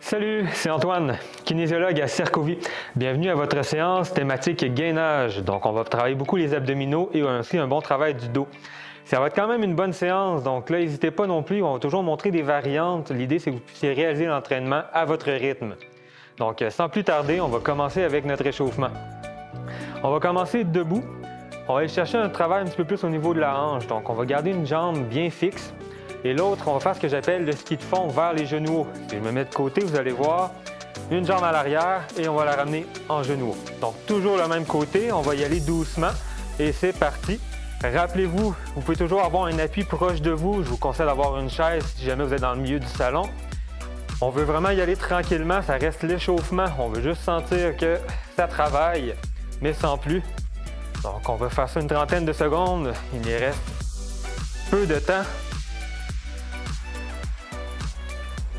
Salut, c'est Antoine, kinésiologue à Cercovie. Bienvenue à votre séance thématique gainage. Donc, on va travailler beaucoup les abdominaux et aussi un bon travail du dos. Ça va être quand même une bonne séance, donc là, n'hésitez pas non plus, on va toujours montrer des variantes. L'idée, c'est que vous puissiez réaliser l'entraînement à votre rythme. Donc, sans plus tarder, on va commencer avec notre échauffement. On va commencer debout. On va aller chercher un travail un petit peu plus au niveau de la hanche. Donc, on va garder une jambe bien fixe. Et l'autre, on va faire ce que j'appelle le ski de fond vers les genoux hauts. Si je me mets de côté, vous allez voir une jambe à l'arrière et on va la ramener en genoux hauts. Donc, toujours le même côté, on va y aller doucement et c'est parti. Rappelez-vous, vous pouvez toujours avoir un appui proche de vous. Je vous conseille d'avoir une chaise si jamais vous êtes dans le milieu du salon. On veut vraiment y aller tranquillement, ça reste l'échauffement. On veut juste sentir que ça travaille, mais sans plus. Donc, on va faire ça une trentaine de secondes. Il y reste peu de temps.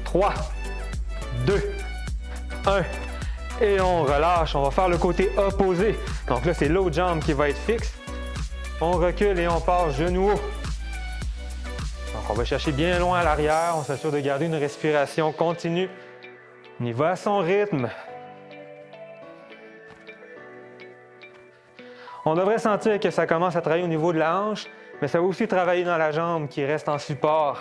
3, 2, 1 et on relâche. On va faire le côté opposé. Donc là, c'est l'autre jambe qui va être fixe. On recule et on part genou haut. Donc on va chercher bien loin à l'arrière. On s'assure de garder une respiration continue. On y va à son rythme. On devrait sentir que ça commence à travailler au niveau de la hanche, mais ça va aussi travailler dans la jambe qui reste en support.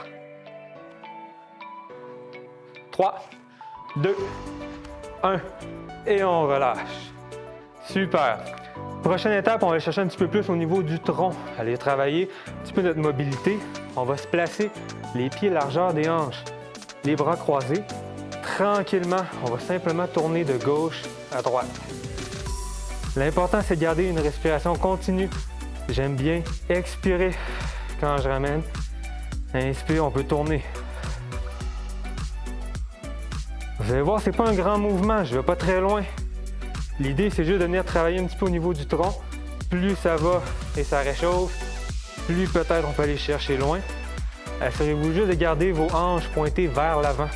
3, 2, 1 et on relâche. Super. Prochaine étape, on va chercher un petit peu plus au niveau du tronc. Aller travailler un petit peu notre mobilité. On va se placer les pieds largeur des hanches, les bras croisés. Tranquillement, on va simplement tourner de gauche à droite. L'important, c'est de garder une respiration continue. J'aime bien expirer quand je ramène. Inspire, on peut tourner. Vous allez voir, c'est pas un grand mouvement, je vais pas très loin. L'idée, c'est juste de venir travailler un petit peu au niveau du tronc. Plus ça va et ça réchauffe, plus peut-être on peut aller chercher loin. Assurez-vous juste de garder vos hanches pointées vers l'avant.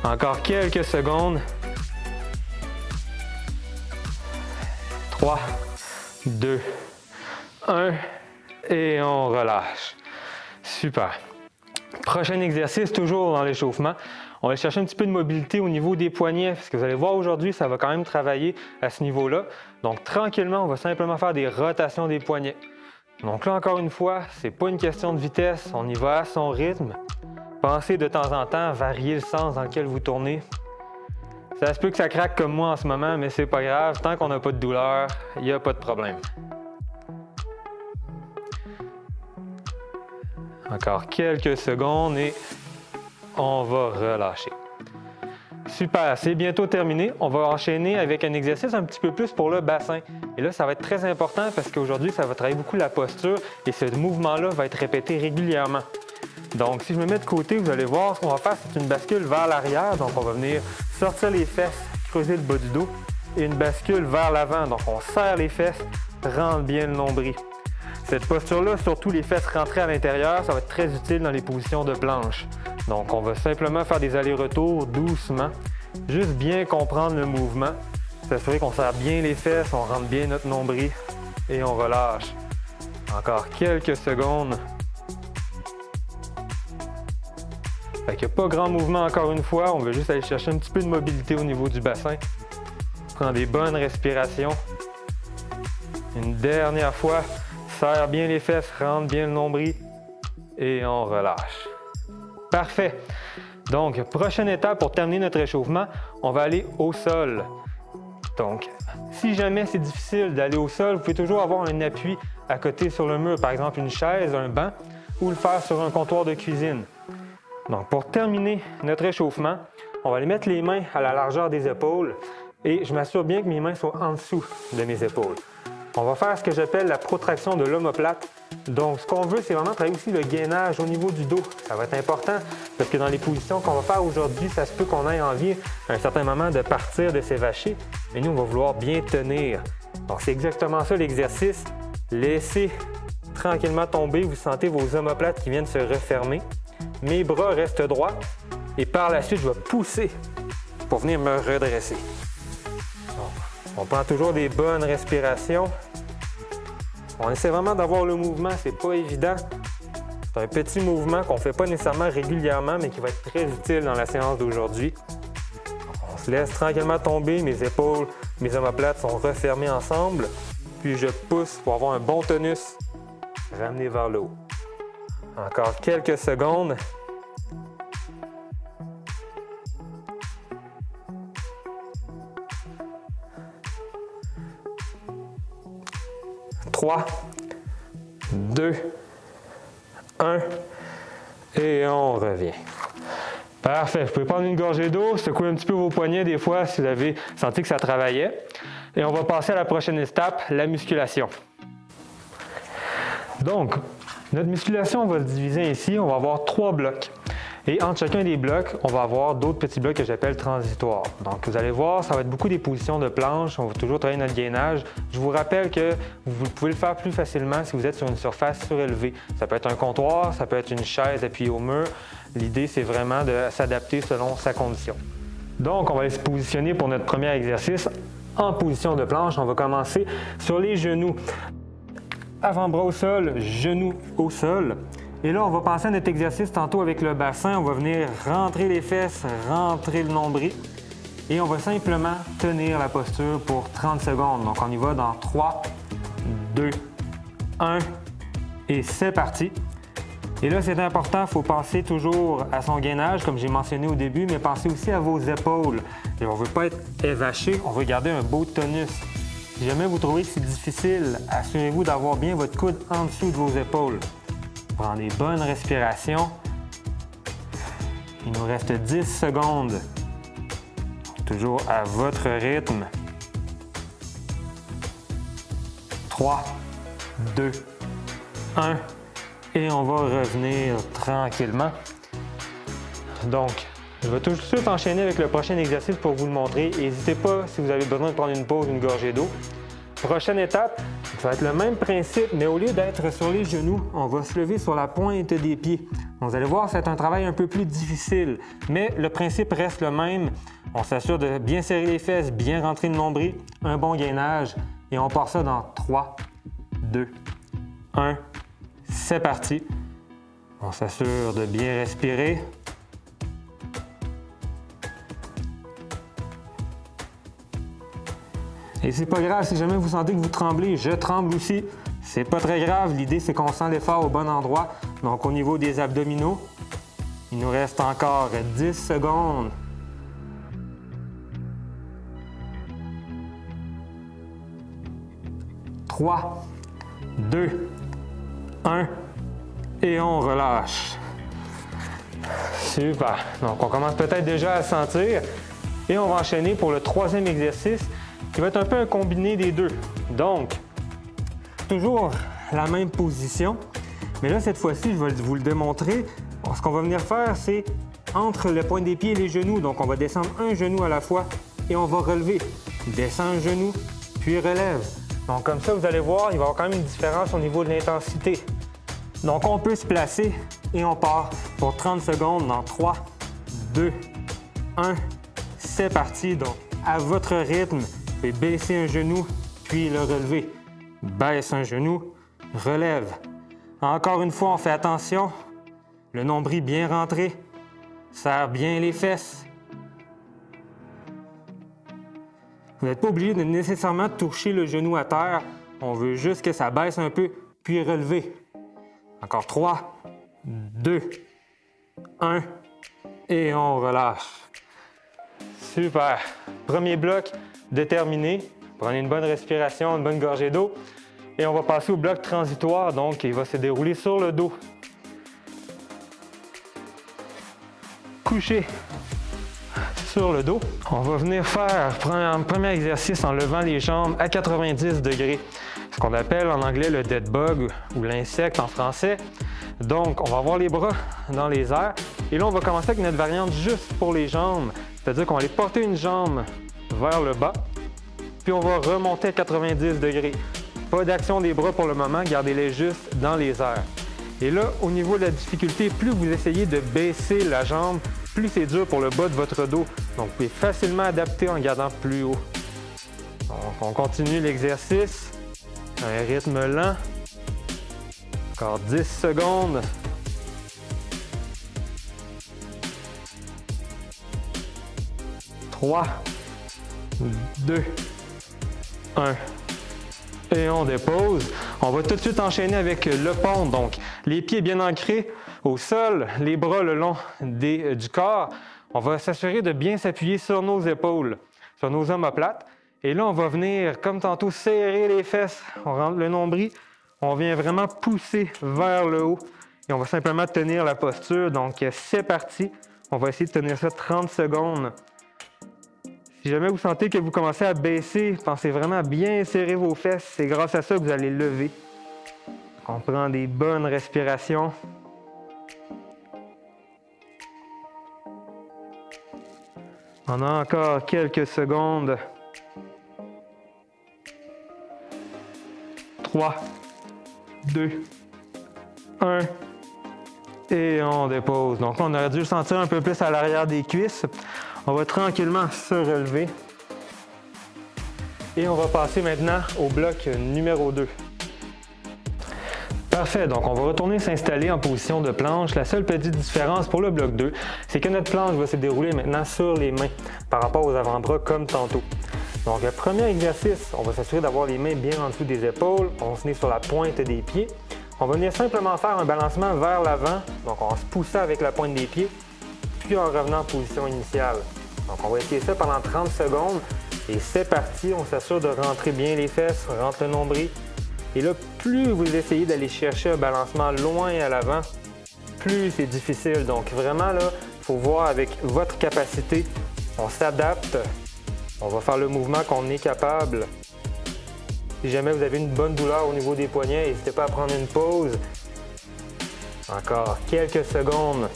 Encore quelques secondes. 3, 2, 1 et on relâche. Super. Prochain exercice, toujours dans l'échauffement. On va chercher un petit peu de mobilité au niveau des poignets, parce que vous allez voir aujourd'hui, ça va quand même travailler à ce niveau-là. Donc, tranquillement, on va simplement faire des rotations des poignets. Donc là, encore une fois, c'est pas une question de vitesse, on y va à son rythme. Pensez de temps en temps à varier le sens dans lequel vous tournez. Ça se peut que ça craque comme moi en ce moment, mais c'est pas grave. Tant qu'on n'a pas de douleur, il n'y a pas de problème. Encore quelques secondes et on va relâcher. Super, c'est bientôt terminé. On va enchaîner avec un exercice un petit peu plus pour le bassin. Et là, ça va être très important parce qu'aujourd'hui, ça va travailler beaucoup la posture et ce mouvement-là va être répété régulièrement. Donc, si je me mets de côté, vous allez voir, ce qu'on va faire, c'est une bascule vers l'arrière. Donc, on va venir sortir les fesses, creuser le bas du dos et une bascule vers l'avant. Donc, on serre les fesses, rentre bien le nombril. Cette posture-là, surtout les fesses rentrées à l'intérieur, ça va être très utile dans les positions de planche. Donc, on va simplement faire des allers-retours doucement, juste bien comprendre le mouvement, s'assurer qu'on serre bien les fesses, on rentre bien notre nombril et on relâche. Encore quelques secondes. Fait qu'il n'y a pas grand mouvement encore une fois, on veut juste aller chercher un petit peu de mobilité au niveau du bassin. Prends des bonnes respirations. Une dernière fois. Serre bien les fesses, rentre bien le nombril et on relâche. Parfait. Donc, prochaine étape pour terminer notre échauffement, on va aller au sol. Donc, si jamais c'est difficile d'aller au sol, vous pouvez toujours avoir un appui à côté sur le mur, par exemple une chaise, un banc, ou le faire sur un comptoir de cuisine. Donc, pour terminer notre échauffement, on va aller mettre les mains à la largeur des épaules et je m'assure bien que mes mains soient en dessous de mes épaules. On va faire ce que j'appelle la protraction de l'omoplate. Donc, ce qu'on veut, c'est vraiment travailler aussi le gainage au niveau du dos. Ça va être important parce que dans les positions qu'on va faire aujourd'hui, ça se peut qu'on ait envie à un certain moment de partir, de s'évacher. Mais nous, on va vouloir bien tenir. Donc, c'est exactement ça l'exercice. Laissez tranquillement tomber. Vous sentez vos omoplates qui viennent se refermer. Mes bras restent droits. Et par la suite, je vais pousser pour venir me redresser. Donc, on prend toujours des bonnes respirations. On essaie vraiment d'avoir le mouvement, c'est pas évident. C'est un petit mouvement qu'on ne fait pas nécessairement régulièrement, mais qui va être très utile dans la séance d'aujourd'hui. On se laisse tranquillement tomber, mes épaules, mes omoplates sont refermées ensemble. Puis je pousse pour avoir un bon tonus, ramener vers le haut. Encore quelques secondes. 3, 2, 1 et on revient. Parfait. Vous pouvez prendre une gorgée d'eau, secouer un petit peu vos poignets des fois si vous avez senti que ça travaillait. Et on va passer à la prochaine étape, la musculation. Donc, notre musculation, on va se diviser ici. On va avoir 3 blocs. Et entre chacun des blocs, on va avoir d'autres petits blocs que j'appelle transitoires. Donc, vous allez voir, ça va être beaucoup des positions de planche. On va toujours travailler notre gainage. Je vous rappelle que vous pouvez le faire plus facilement si vous êtes sur une surface surélevée. Ça peut être un comptoir, ça peut être une chaise appuyée au mur. L'idée, c'est vraiment de s'adapter selon sa condition. Donc, on va aller se positionner pour notre premier exercice en position de planche. On va commencer sur les genoux. Avant-bras au sol, genoux au sol. Et là, on va passer à notre exercice tantôt avec le bassin. On va venir rentrer les fesses, rentrer le nombril. Et on va simplement tenir la posture pour 30 secondes. Donc, on y va dans 3, 2, 1 et c'est parti. Et là, c'est important, il faut penser toujours à son gainage, comme j'ai mentionné au début, mais pensez aussi à vos épaules. Et on ne veut pas être évaché, on veut garder un beau tonus. Si jamais vous trouvez que c'est difficile, assurez-vous d'avoir bien votre coude en dessous de vos épaules. Prenez des bonnes respirations. Il nous reste 10 secondes. Toujours à votre rythme. 3, 2, 1. Et on va revenir tranquillement. Donc, je vais tout de suite enchaîner avec le prochain exercice pour vous le montrer. N'hésitez pas, si vous avez besoin de prendre une pause, une gorgée d'eau. Prochaine étape, ça va être le même principe, mais au lieu d'être sur les genoux, on va se lever sur la pointe des pieds. Donc, vous allez voir, c'est un travail un peu plus difficile, mais le principe reste le même. On s'assure de bien serrer les fesses, bien rentrer le nombril, un bon gainage, et on part ça dans 3, 2, 1. C'est parti. On s'assure de bien respirer. Et c'est pas grave si jamais vous sentez que vous tremblez, je tremble aussi. C'est pas très grave, l'idée c'est qu'on sent l'effort au bon endroit. Donc au niveau des abdominaux, il nous reste encore 10 secondes. « 3, 2, 1 et on relâche. » Super. Donc on commence peut-être déjà à sentir et on va enchaîner pour le troisième exercice qui va être un peu un combiné des deux. Donc, toujours la même position, mais là cette fois-ci, je vais vous le démontrer. Ce qu'on va venir faire, c'est entre le point des pieds et les genoux. Donc on va descendre un genou à la fois et on va relever. Descend un genou, puis relève. Donc comme ça, vous allez voir, il va y avoir quand même une différence au niveau de l'intensité. Donc on peut se placer et on part pour 30 secondes dans 3, 2, 1. C'est parti. Donc à votre rythme, vous pouvez baisser un genou puis le relever. Baisse un genou, relève. Encore une fois, on fait attention. Le nombril bien rentré. Serre bien les fesses. Vous n'êtes pas obligé de nécessairement toucher le genou à terre. On veut juste que ça baisse un peu, puis relever. Encore 3, 2, 1 et on relâche. Super. Premier bloc déterminé. Prenez une bonne respiration, une bonne gorgée d'eau. Et on va passer au bloc transitoire, donc il va se dérouler sur le dos. Couché sur le dos. On va venir faire un premier exercice en levant les jambes à 90 degrés. Ce qu'on appelle en anglais le dead bug ou l'insecte en français. Donc, on va avoir les bras dans les airs. Et là, on va commencer avec notre variante juste pour les jambes. C'est-à-dire qu'on va aller porter une jambe vers le bas. Puis on va remonter à 90 degrés. Pas d'action des bras pour le moment, gardez-les juste dans les airs. Et là, au niveau de la difficulté, plus vous essayez de baisser la jambe, plus c'est dur pour le bas de votre dos. Donc, vous pouvez facilement adapter en gardant plus haut. Donc, on continue l'exercice. Un rythme lent. Encore 10 secondes. 3, 2, 1. Et on dépose. On va tout de suite enchaîner avec le pont. Donc, les pieds bien ancrés au sol, les bras le long du corps. On va s'assurer de bien s'appuyer sur nos épaules, sur nos omoplates. Et là, on va venir, comme tantôt, serrer les fesses. On rentre le nombril. On vient vraiment pousser vers le haut. Et on va simplement tenir la posture. Donc, c'est parti. On va essayer de tenir ça 30 secondes. Si jamais vous sentez que vous commencez à baisser, pensez vraiment à bien serrer vos fesses. C'est grâce à ça que vous allez lever. On prend des bonnes respirations. On a encore quelques secondes. 3, 2, 1. Et on dépose. Donc, on aurait dû le sentir un peu plus à l'arrière des cuisses. On va tranquillement se relever. Et on va passer maintenant au bloc numéro 2. Parfait, donc on va retourner s'installer en position de planche. La seule petite différence pour le bloc 2, c'est que notre planche va se dérouler maintenant sur les mains par rapport aux avant-bras comme tantôt. Donc le premier exercice, on va s'assurer d'avoir les mains bien en dessous des épaules. On se met sur la pointe des pieds. On va venir simplement faire un balancement vers l'avant. Donc on va se pousser avec la pointe des pieds, puis en revenant en position initiale. Donc on va essayer ça pendant 30 secondes. Et c'est parti, on s'assure de rentrer bien les fesses, rentre le nombril. Et là, plus vous essayez d'aller chercher un balancement loin à l'avant, plus c'est difficile. Donc vraiment, là, il faut voir avec votre capacité. On s'adapte. On va faire le mouvement qu'on est capable. Si jamais vous avez une bonne douleur au niveau des poignets, n'hésitez pas à prendre une pause. Encore quelques secondes.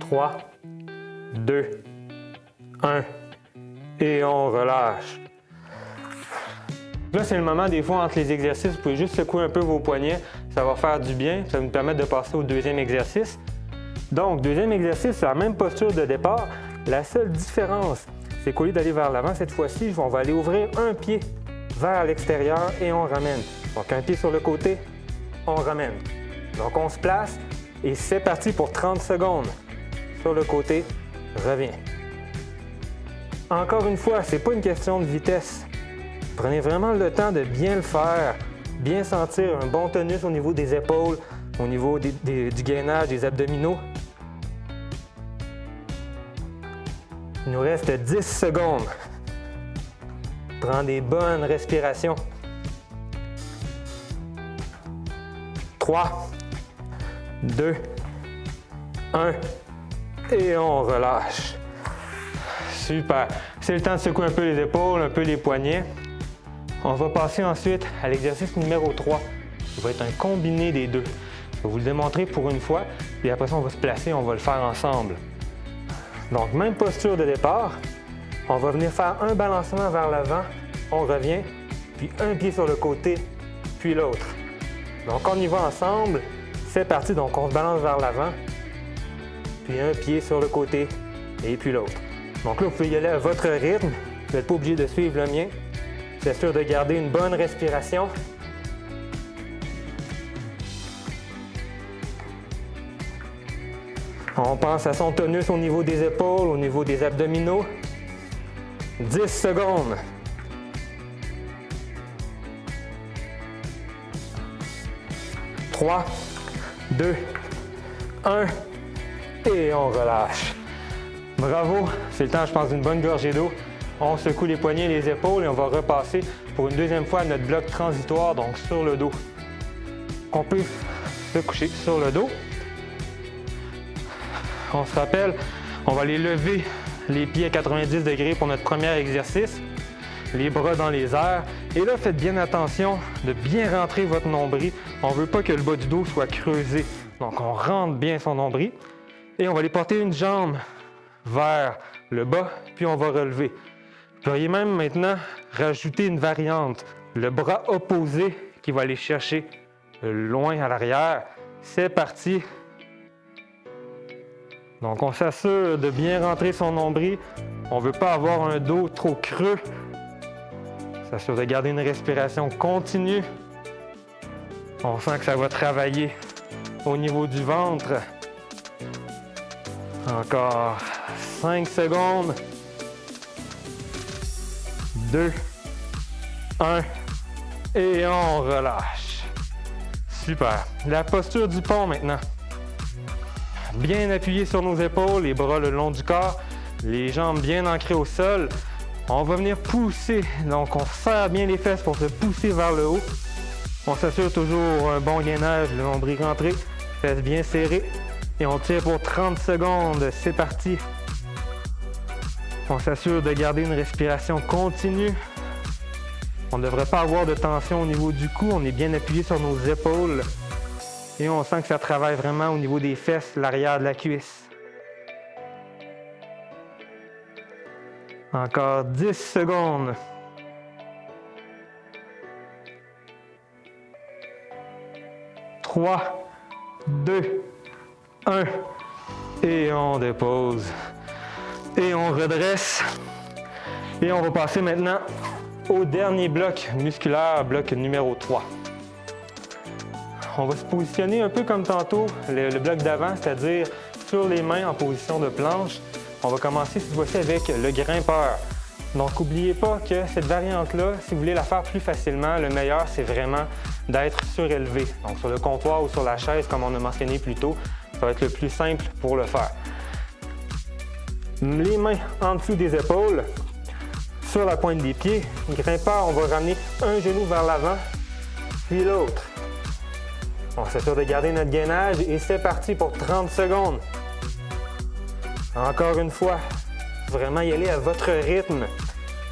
3, 2, 1. Et on relâche. Là, c'est le moment, des fois, entre les exercices, vous pouvez juste secouer un peu vos poignets. Ça va faire du bien. Ça va nous permettre de passer au deuxième exercice. Donc, deuxième exercice, c'est la même posture de départ. La seule différence, c'est qu'au lieu d'aller vers l'avant, cette fois-ci, on va aller ouvrir un pied vers l'extérieur et on ramène. Donc, un pied sur le côté, on ramène. Donc, on se place et c'est parti pour 30 secondes. Sur le côté, reviens. Encore une fois, ce n'est pas une question de vitesse. Prenez vraiment le temps de bien le faire, bien sentir un bon tonus au niveau des épaules, au niveau du gainage, des abdominaux. Il nous reste 10 secondes. Prends des bonnes respirations. 3, 2, 1 et on relâche. Super. C'est le temps de secouer un peu les épaules, un peu les poignets. On va passer ensuite à l'exercice numéro 3. Ça va être un combiné des deux. Je vais vous le démontrer pour une fois, et après ça, on va se placer, on va le faire ensemble. Donc, même posture de départ. On va venir faire un balancement vers l'avant, on revient, puis un pied sur le côté, puis l'autre. Donc, on y va ensemble. C'est parti. Donc, on se balance vers l'avant, puis un pied sur le côté, et puis l'autre. Donc là, vous pouvez y aller à votre rythme. Vous n'êtes pas obligé de suivre le mien. C'est sûr de garder une bonne respiration. On pense à son tonus au niveau des épaules, au niveau des abdominaux. 10 secondes. 3, 2, 1 et on relâche. Bravo, c'est le temps, je pense, d'une bonne gorgée d'eau. On secoue les poignets et les épaules et on va repasser pour une deuxième fois notre bloc transitoire, donc sur le dos. On peut se coucher sur le dos. On se rappelle, on va aller lever les pieds à 90 degrés pour notre premier exercice. Les bras dans les airs. Et là, faites bien attention de bien rentrer votre nombril. On ne veut pas que le bas du dos soit creusé. Donc, on rentre bien son nombril. Et on va aller porter une jambe vers le bas, puis on va relever. Vous pourriez même maintenant rajouter une variante. Le bras opposé qui va aller chercher loin à l'arrière. C'est parti. Donc, on s'assure de bien rentrer son nombril. On ne veut pas avoir un dos trop creux. On s'assure de garder une respiration continue. On sent que ça va travailler au niveau du ventre. Encore 5 secondes. 2, 1 et on relâche. Super. La posture du pont maintenant. Bien appuyé sur nos épaules, les bras le long du corps, les jambes bien ancrées au sol. On va venir pousser, donc on serre bien les fesses pour se pousser vers le haut. On s'assure toujours un bon gainage, le nombril rentré, fesses bien serrées. Et on tire pour 30 secondes, c'est parti. On s'assure de garder une respiration continue. On ne devrait pas avoir de tension au niveau du cou, on est bien appuyé sur nos épaules. Et on sent que ça travaille vraiment au niveau des fesses, l'arrière de la cuisse. Encore 10 secondes. 3, 2, 1. Et on dépose. Et on redresse. Et on va passer maintenant au dernier bloc musculaire, bloc numéro 3. On va se positionner un peu comme tantôt, le bloc d'avant, c'est-à-dire sur les mains en position de planche. On va commencer cette fois-ci avec le grimpeur. Donc, n'oubliez pas que cette variante-là, si vous voulez la faire plus facilement, le meilleur, c'est vraiment d'être surélevé. Donc, sur le comptoir ou sur la chaise, comme on a mentionné plus tôt, ça va être le plus simple pour le faire. Les mains en dessous des épaules, sur la pointe des pieds. Grimpeur, on va ramener un genou vers l'avant, puis l'autre. On s'assure de garder notre gainage et c'est parti pour 30 secondes. Encore une fois, vraiment y aller à votre rythme.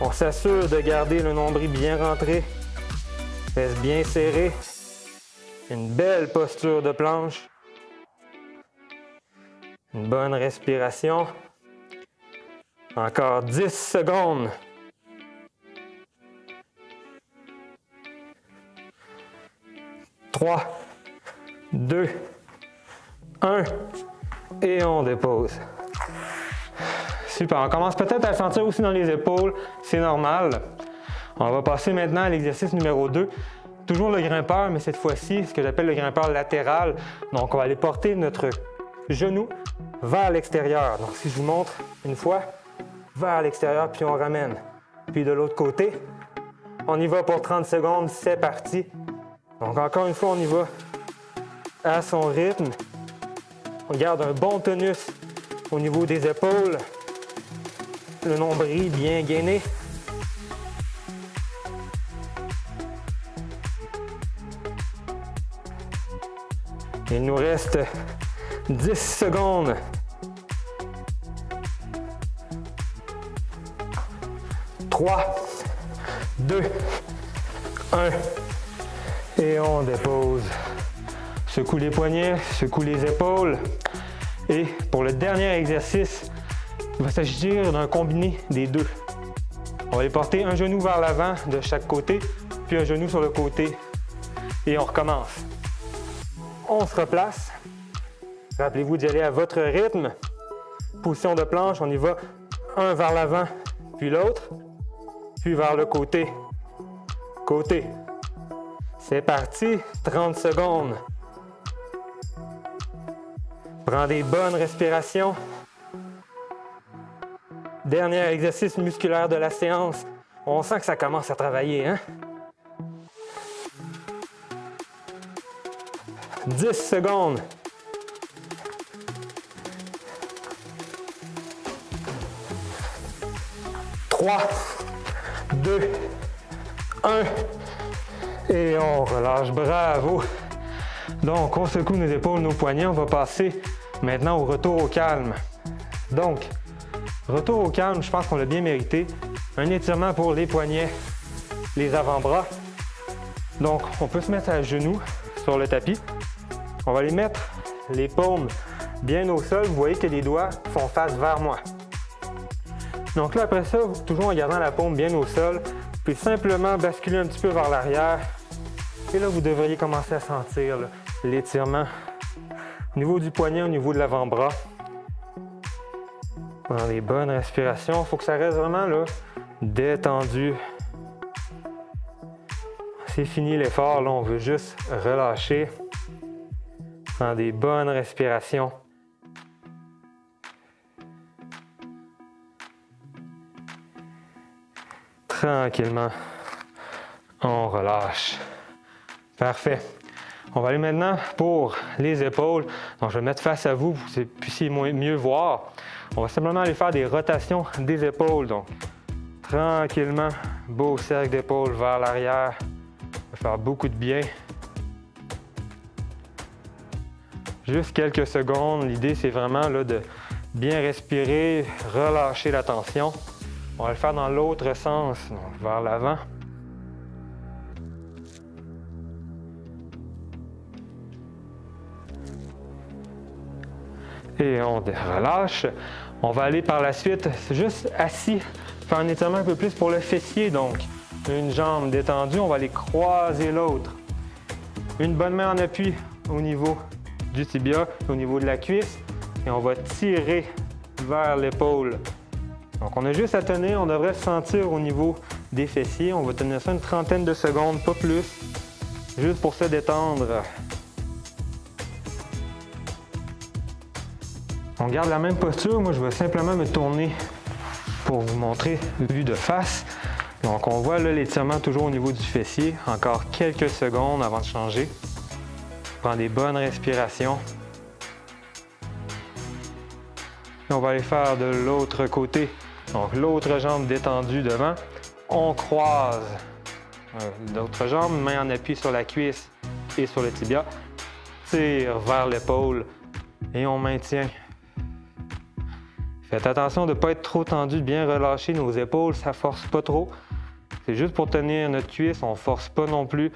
On s'assure de garder le nombril bien rentré, fesses bien serrées, une belle posture de planche, une bonne respiration. Encore 10 secondes. 3, 2, 1 et on dépose. Super, on commence peut-être à le sentir aussi dans les épaules, c'est normal. On va passer maintenant à l'exercice numéro 2. Toujours le grimpeur, mais cette fois-ci, ce que j'appelle le grimpeur latéral. Donc, on va aller porter notre genou vers l'extérieur. Donc, si je vous montre une fois, vers l'extérieur, puis on ramène. Puis de l'autre côté, on y va pour 30 secondes, c'est parti. Donc, encore une fois, on y va à son rythme. On garde un bon tonus au niveau des épaules. Le nombril bien gainé. Il nous reste 10 secondes. 3, 2, 1 et on dépose. Secoue les poignets, secoue les épaules. Et pour le dernier exercice, il va s'agir d'un combiné des deux. On va aller porter un genou vers l'avant de chaque côté, puis un genou sur le côté. Et on recommence. On se replace. Rappelez-vous d'y aller à votre rythme. Position de planche, on y va un vers l'avant, puis l'autre, puis vers le côté. Côté. C'est parti, 30 secondes. Prends des bonnes respirations. Dernier exercice musculaire de la séance. On sent que ça commence à travailler, hein? 10 secondes. 3, 2, 1 et on relâche. Bravo! Donc, on secoue nos épaules, nos poignets. On va passer maintenant au retour au calme. Donc, retour au calme, je pense qu'on l'a bien mérité. Un étirement pour les poignets, les avant-bras. Donc, on peut se mettre à genoux sur le tapis. On va les mettre les paumes bien au sol. Vous voyez que les doigts font face vers moi. Donc là, après ça, toujours en gardant la paume bien au sol, puis simplement basculer un petit peu vers l'arrière. Et là, vous devriez commencer à sentir l'étirement au niveau du poignet, au niveau de l'avant-bras. Prends des bonnes respirations. Il faut que ça reste vraiment là, détendu. C'est fini l'effort. Là, on veut juste relâcher. Prends des bonnes respirations. tranquillement, on relâche. Parfait. On va aller maintenant pour les épaules. Donc, je vais me mettre face à vous pour que vous puissiez mieux voir. On va simplement aller faire des rotations des épaules. Donc, tranquillement, beau cercle d'épaule vers l'arrière. Ça va faire beaucoup de bien. Juste quelques secondes. L'idée, c'est vraiment là, de bien respirer, relâcher la tension. On va le faire dans l'autre sens, donc vers l'avant. Et on relâche. On va aller par la suite, juste assis, faire un étirement un peu plus pour le fessier. Donc, une jambe détendue, on va aller croiser l'autre. Une bonne main en appui au niveau du tibia, au niveau de la cuisse. Et on va tirer vers l'épaule. Donc, on a juste à tenir, on devrait se sentir au niveau des fessiers. On va tenir ça une trentaine de secondes, pas plus, juste pour se détendre. On garde la même posture. Moi, je vais simplement me tourner pour vous montrer vue de face. Donc, on voit là l'étirement toujours au niveau du fessier. Encore quelques secondes avant de changer. Prends des bonnes respirations. Et on va aller faire de l'autre côté. Donc, l'autre jambe détendue devant. On croise l'autre jambe, main en appui sur la cuisse et sur le tibia. Tire vers l'épaule et on maintient. Faites attention de ne pas être trop tendu, de bien relâcher nos épaules, ça ne force pas trop. C'est juste pour tenir notre cuisse, on ne force pas non plus.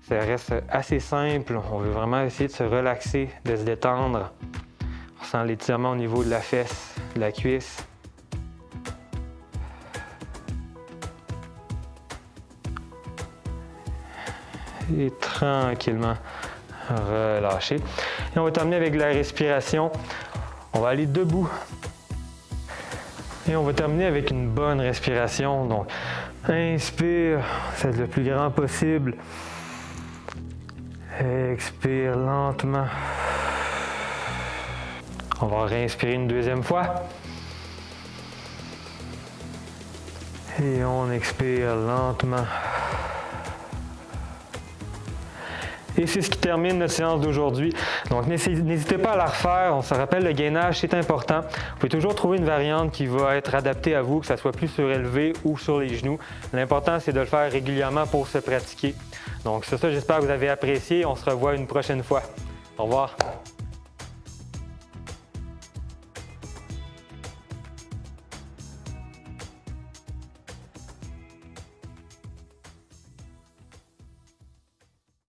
Ça reste assez simple, on veut vraiment essayer de se relaxer, de se détendre. On ressent l'étirement au niveau de la fesse, de la cuisse. Et tranquillement relâcher. Et on va terminer avec la respiration. On va aller debout. Et on va terminer avec une bonne respiration. Donc, inspire, c'est le plus grand possible. Expire lentement. On va réinspirer une deuxième fois. Et on expire lentement. Et c'est ce qui termine notre séance d'aujourd'hui. Donc, n'hésitez pas à la refaire. On se rappelle, le gainage, c'est important. Vous pouvez toujours trouver une variante qui va être adaptée à vous, que ce soit plus surélevé ou sur les genoux. L'important, c'est de le faire régulièrement pour se pratiquer. Donc, c'est ça, j'espère que vous avez apprécié. On se revoit une prochaine fois. Au revoir.